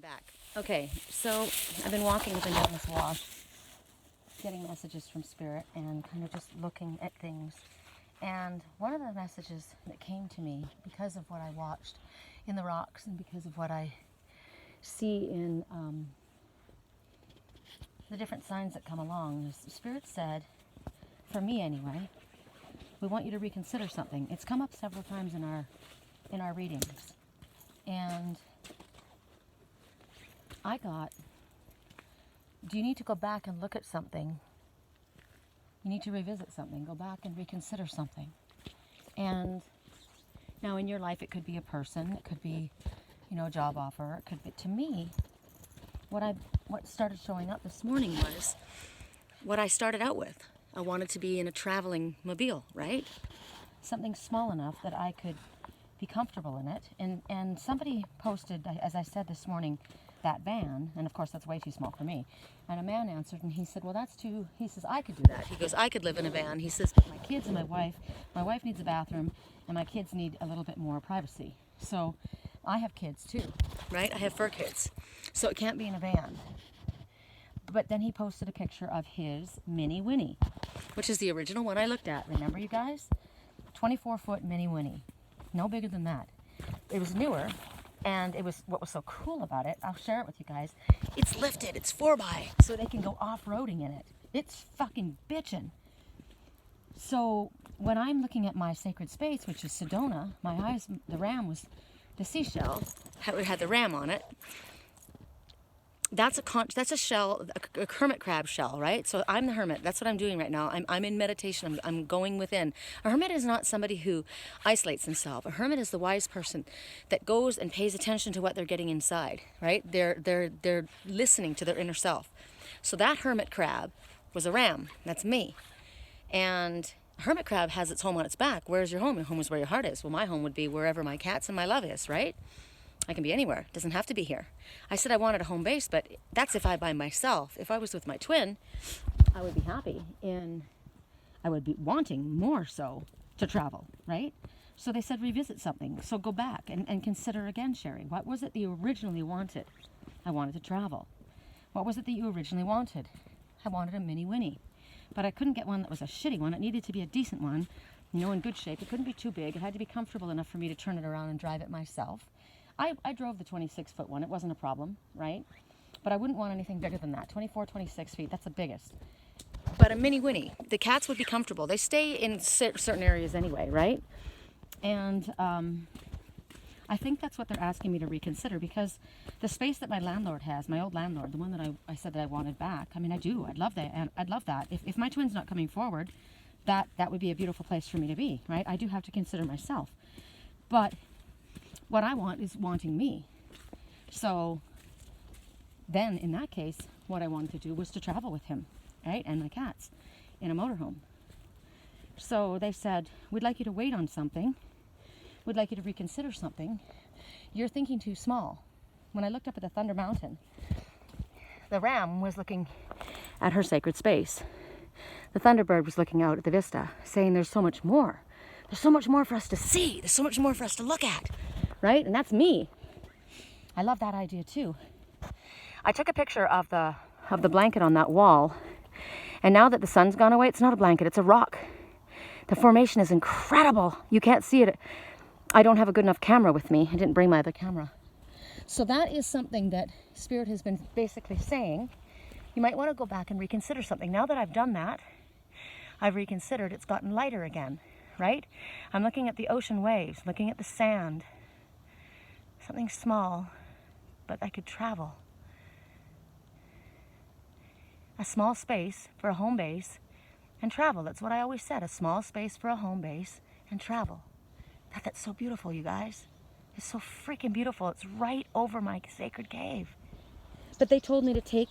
back. Okay, so I've been walking up and down this wash, getting messages from Spirit and kind of just looking at things. And one of the messages that came to me because of what I watched in the rocks and because of what I see in the different signs that come along is Spirit said, for me anyway, we want you to reconsider something. It's come up several times in our readings. And I got, do you need to go back and look at something? You need to revisit something. Go back and reconsider something. And now in your life, it could be a person. It could be, a job offer. It could be, to me, what started showing up this morning was what I started out with. I wanted to be in a traveling mobile, right? Something small enough that I could be comfortable in it. And somebody posted, as I said this morning, that van, and of course that's way too small for me. And a man answered and he said, well, that's too, he says, I could do that. He goes, I could live in a van. He says, but my kids and my wife needs a bathroom and my kids need a little bit more privacy. So I have kids too, right? I have fur kids. So it can't be in a van. But then he posted a picture of his Mini Winnie, which is the original one I looked at. Remember, you guys? 24-foot Mini Winnie. No bigger than that. It was newer. And it was, what was so cool about it, I'll share it with you guys, it's lifted, it's 4x, so they can go off-roading in it. It's fucking bitchin'. So when I'm looking at my sacred space, which is Sedona, my eyes, the seashell, had the ram on it. That's a shell, a hermit crab shell, right? So I'm the hermit. That's what I'm doing right now. I'm in meditation. I'm going within. A hermit is not somebody who isolates himself. A hermit is the wise person that goes and pays attention to what they're getting inside, right? They're listening to their inner self. So that hermit crab was a ram. That's me. And a hermit crab has its home on its back. Where's your home? Your home is where your heart is. Well, my home would be wherever my cats and my love is, right? I can be anywhere. It doesn't have to be here. I said I wanted a home base, but that's if I by myself. If I was with my twin, I would be happy and I would be wanting more so to travel, right? So they said revisit something. So go back and consider again, Sherry. What was it that you originally wanted? I wanted to travel. What was it that you originally wanted? I wanted a Mini Winnie. But I couldn't get one that was a shitty one. It needed to be a decent one, in good shape. It couldn't be too big. It had to be comfortable enough for me to turn it around and drive it myself. I drove the 26-foot one. It wasn't a problem, right? But I wouldn't want anything bigger than that. 24, 26 feet, that's the biggest. But a Mini Winnie, the cats would be comfortable. They stay in certain areas anyway, right? And I think that's what they're asking me to reconsider because the space that my landlord has, my old landlord, the one that I said that I wanted back, I mean, I do. I'd love that. And I'd love that. If my twin's not coming forward, that would be a beautiful place for me to be, right? I do have to consider myself. But what I want is wanting me. So then in that case, what I wanted to do was to travel with him, right? And my cats in a motorhome. So they said, we'd like you to wait on something. We'd like you to reconsider something. You're thinking too small. When I looked up at the Thunder Mountain, the ram was looking at her sacred space. The Thunderbird was looking out at the vista, saying there's so much more. There's so much more for us to see. There's so much more for us to look at. Right? And that's me. I love that idea too. I took a picture of the blanket on that wall. And now that the sun's gone away, it's not a blanket, it's a rock. The formation is incredible. You can't see it. I don't have a good enough camera with me. I didn't bring my other camera. So that is something that Spirit has been basically saying. You might want to go back and reconsider something. Now that I've done that, I've reconsidered, it's gotten lighter again, right? I'm looking at the ocean waves, looking at the sand. Something small, but I could travel. A small space for a home base and travel. That's what I always said, a small space for a home base and travel. That's so beautiful, you guys. It's so freaking beautiful. It's right over my sacred cave. But they told me to take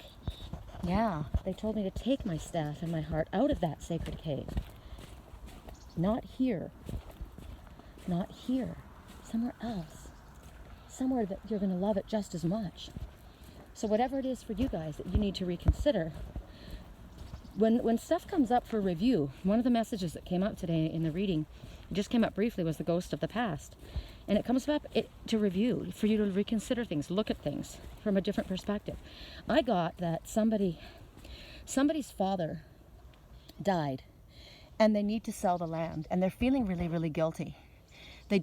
my staff and my heart out of that sacred cave. Not here. Not here. Somewhere else. Somewhere that you're going to love it just as much. So whatever it is for you guys that you need to reconsider, when stuff comes up for review, one of the messages that came up today in the reading, it just came up briefly, was the ghost of the past. And it comes up to review, for you to reconsider things, look at things from a different perspective. I got that somebody's father died, and they need to sell the land, and they're feeling really, really guilty. They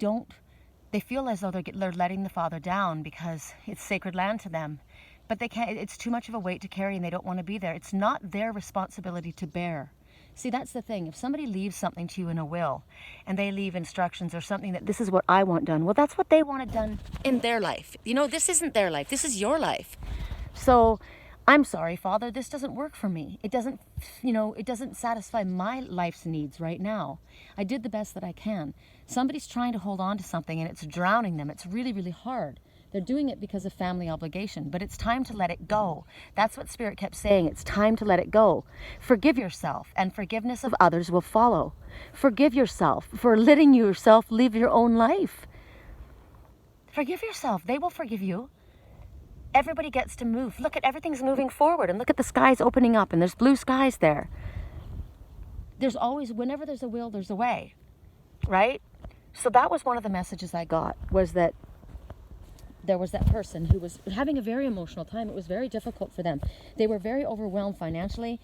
feel as though they're letting the father down because it's sacred land to them, but they can't. It's too much of a weight to carry, and they don't want to be there. It's not their responsibility to bear. See, that's the thing. If somebody leaves something to you in a will, and they leave instructions or something that this is what I want done, well, that's what they wanted done in their life. You know, this isn't their life. This is your life. So I'm sorry, Father, this doesn't work for me. It doesn't, it doesn't satisfy my life's needs right now. I did the best that I can. Somebody's trying to hold on to something and it's drowning them. It's really, really hard. They're doing it because of family obligation, but it's time to let it go. That's what Spirit kept saying. It's time to let it go. Forgive yourself, and forgiveness of others will follow. Forgive yourself for letting yourself live your own life. Forgive yourself. They will forgive you. Everybody gets to move. Look at everything's moving forward, and look at the skies opening up, and there's blue skies there. There's always, whenever there's a will, there's a way, right? So that was one of the messages I got, was that there was that person who was having a very emotional time. It was very difficult for them. They were very overwhelmed financially,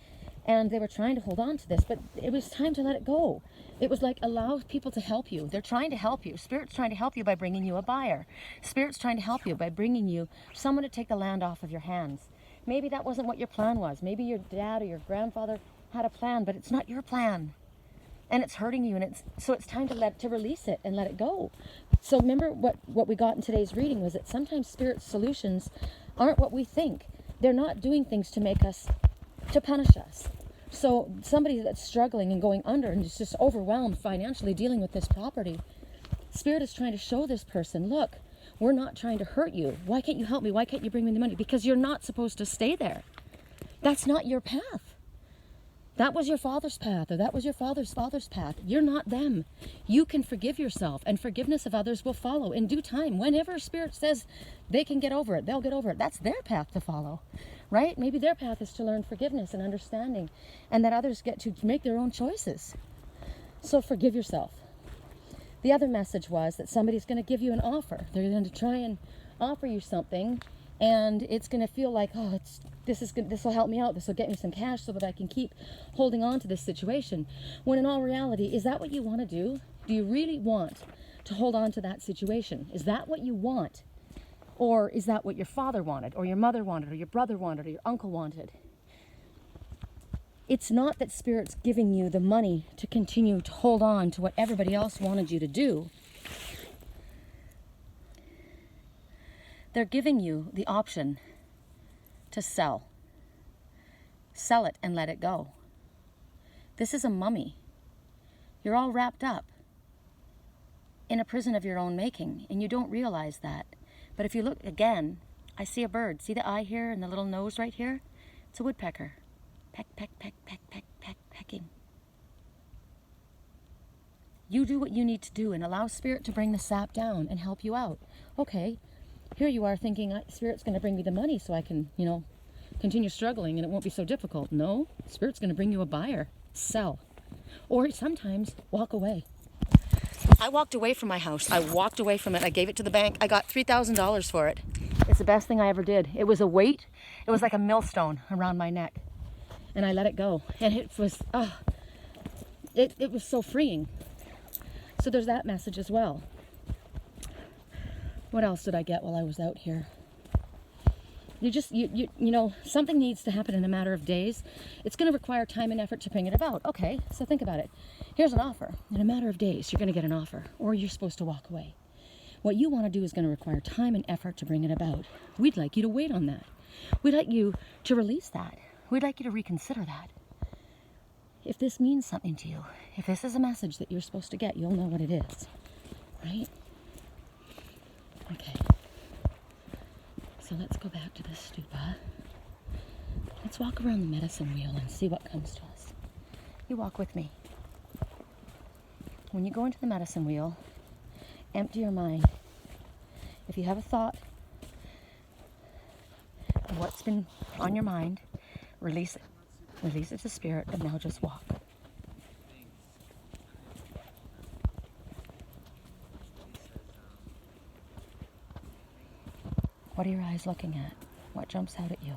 and they were trying to hold on to this, but it was time to let it go. It was like, allow people to help you. They're trying to help you. Spirit's trying to help you by bringing you a buyer. Spirit's trying to help you by bringing you someone to take the land off of your hands. Maybe that wasn't what your plan was. Maybe your dad or your grandfather had a plan, but it's not your plan. And it's hurting you, and so it's time to release it and let it go. So remember what we got in today's reading was that sometimes Spirit's solutions aren't what we think. They're not doing things to punish us. So somebody that's struggling and going under and is just overwhelmed financially dealing with this property, Spirit is trying to show this person, look, we're not trying to hurt you. Why can't you help me? Why can't you bring me the money? Because you're not supposed to stay there. That's not your path. That was your father's path, or that was your father's path. You're not them. You can forgive yourself, and forgiveness of others will follow in due time. Whenever Spirit says they can get over it, they'll get over it. That's their path to follow, right? Maybe their path is to learn forgiveness and understanding, and that others get to make their own choices. So forgive yourself. The other message was that somebody's going to give you an offer. They're going to try and offer you something, and it's going to feel like, oh, this will help me out. This will get me some cash so that I can keep holding on to this situation. When in all reality, is that what you want to do? Do you really want to hold on to that situation? Is that what you want? Or is that what your father wanted, or your mother wanted, or your brother wanted, or your uncle wanted? It's not that Spirit's giving you the money to continue to hold on to what everybody else wanted you to do. They're giving you the option to sell. Sell it and let it go. This is a mummy. You're all wrapped up in a prison of your own making, and you don't realize that. But if you look again, I see a bird. See the eye here and the little nose right here? It's a woodpecker. Peck, peck, peck, peck, peck, peck, pecking. You do what you need to do and allow Spirit to bring the sap down and help you out. Okay, here you are thinking, Spirit's going to bring me the money so I can, continue struggling and it won't be so difficult. No, Spirit's going to bring you a buyer. Sell. Or sometimes walk away. I walked away from my house. I walked away from it. I gave it to the bank. I got $3,000 for it. It's the best thing I ever did. It was a weight. It was like a millstone around my neck. And I let it go. And it was, it was so freeing. So there's that message as well. What else did I get while I was out here? Something needs to happen in a matter of days. It's going to require time and effort to bring it about. Okay, so think about it. Here's an offer. In a matter of days, you're going to get an offer, or you're supposed to walk away. What you want to do is going to require time and effort to bring it about. We'd like you to wait on that. We'd like you to release that. We'd like you to reconsider that. If this means something to you, if this is a message that you're supposed to get, you'll know what it is, right? Okay. So let's go back to the stupa. Let's walk around the medicine wheel and see what comes to us. You walk with me. When you go into the medicine wheel, empty your mind. If you have a thought of what's been on your mind, release it. Release it to Spirit, and now just walk. What are your eyes looking at? What jumps out at you?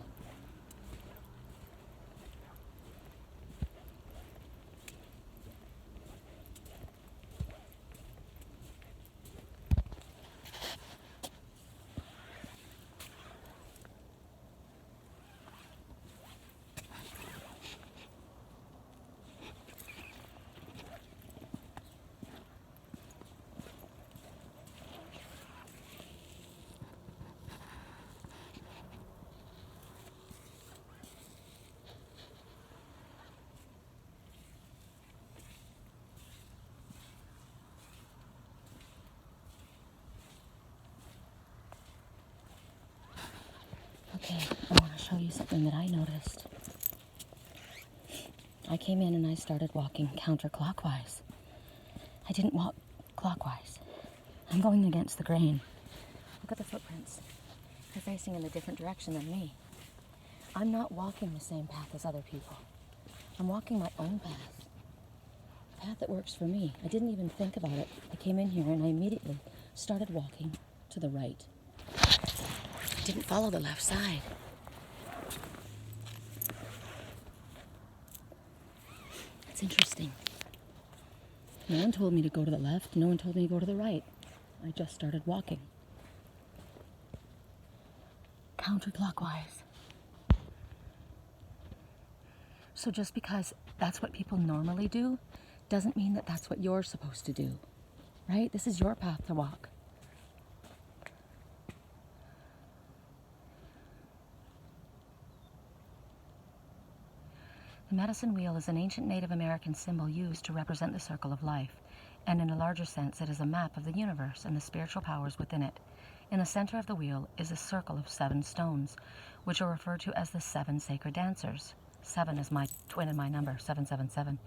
Okay, I want to show you something that I noticed. I came in and I started walking counterclockwise. I didn't walk clockwise. I'm going against the grain. Look at the footprints. They're facing in a different direction than me. I'm not walking the same path as other people. I'm walking my own path. A path that works for me. I didn't even think about it. I came in here and I immediately started walking to the right. I didn't follow the left side. It's interesting. No one told me to go to the left. No one told me to go to the right. I just started walking. Counterclockwise. So just because that's what people normally do, doesn't mean that that's what you're supposed to do. Right? This is your path to walk. The medicine wheel is an ancient Native American symbol used to represent the circle of life, and in a larger sense it is a map of the universe and the spiritual powers within it. In the center of the wheel is a circle of 7 stones, which are referred to as the 7 sacred dancers. 7 is my twin and my number, 777.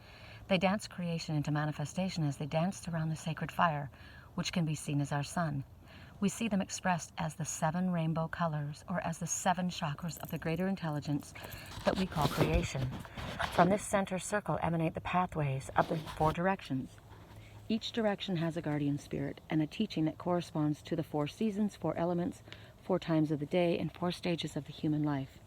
They dance creation into manifestation as they danced around the sacred fire, which can be seen as our sun. We see them expressed as the 7 rainbow colors, or as the 7 chakras of the greater intelligence that we call creation. From this center circle emanate the pathways of the 4 directions. Each direction has a guardian spirit and a teaching that corresponds to the 4 seasons, 4 elements, 4 times of the day, and 4 stages of the human life.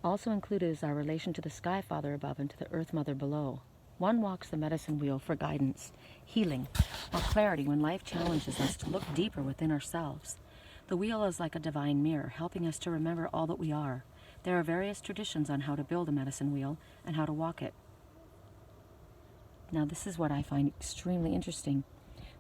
Also included is our relation to the Sky Father above and to the Earth Mother below. One walks the medicine wheel for guidance, healing, or clarity when life challenges us to look deeper within ourselves. The wheel is like a divine mirror, helping us to remember all that we are. There are various traditions on how to build a medicine wheel and how to walk it. Now, this is what I find extremely interesting.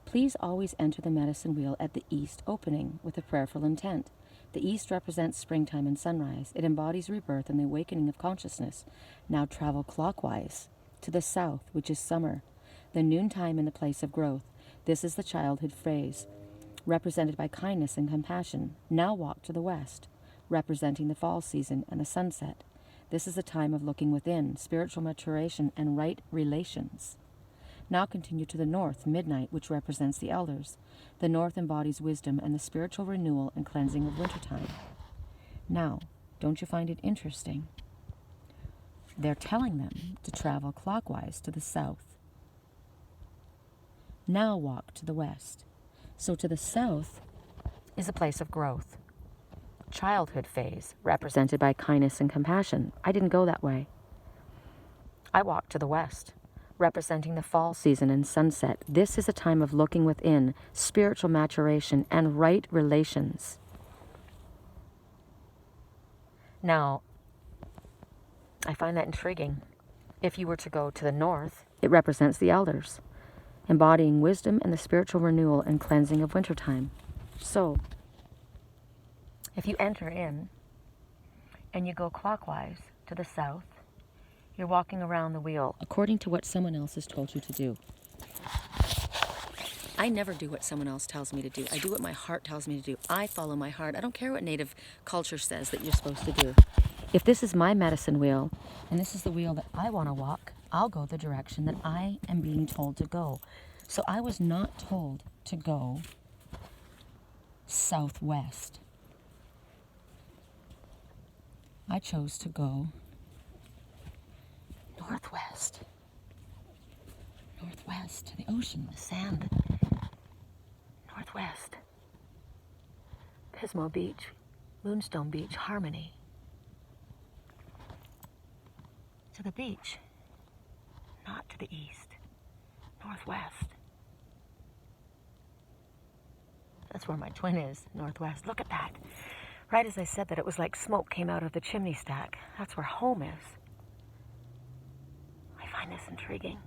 Please always enter the medicine wheel at the east opening with a prayerful intent. The east represents springtime and sunrise. It embodies rebirth and the awakening of consciousness. Now travel clockwise to the south, which is summer, the noontime in the place of growth. This is the childhood phase, represented by kindness and compassion. Now walk to the west, representing the fall season and the sunset. This is a time of looking within, spiritual maturation, and right relations. Now continue to the north, midnight, which represents the elders. The north embodies wisdom and the spiritual renewal and cleansing of wintertime. Now, don't you find it interesting? They're telling them to travel clockwise to the south. Now walk to the west. So to the south is a place of growth. Childhood phase, represented by kindness and compassion. I didn't go that way. I walked to the west, representing the fall season and sunset. This is a time of looking within, spiritual maturation, and right relations. Now, I find that intriguing. If you were to go to the north, it represents the elders, embodying wisdom and the spiritual renewal and cleansing of wintertime. So, if you enter in and you go clockwise to the south, you're walking around the wheel according to what someone else has told you to do. I never do what someone else tells me to do. I do what my heart tells me to do. I follow my heart. I don't care what native culture says that you're supposed to do. If this is my medicine wheel, and this is the wheel that I want to walk, I'll go the direction that I am being told to go. So I was not told to go southwest. I chose to go northwest. Northwest to the ocean, the sand. northwest. Pismo Beach, Moonstone Beach, Harmony. To the beach, not to the east, northwest. That's where my twin is, northwest. Look at that. Right as I said that, it was like smoke came out of the chimney stack. That's where home is. I find this intriguing.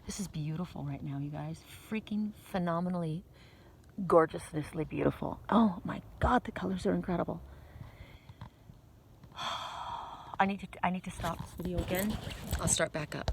This is beautiful right now, you guys. Freaking phenomenally, gorgeously beautiful. Oh my God, the colors are incredible. I need to stop this video again. I'll start back up.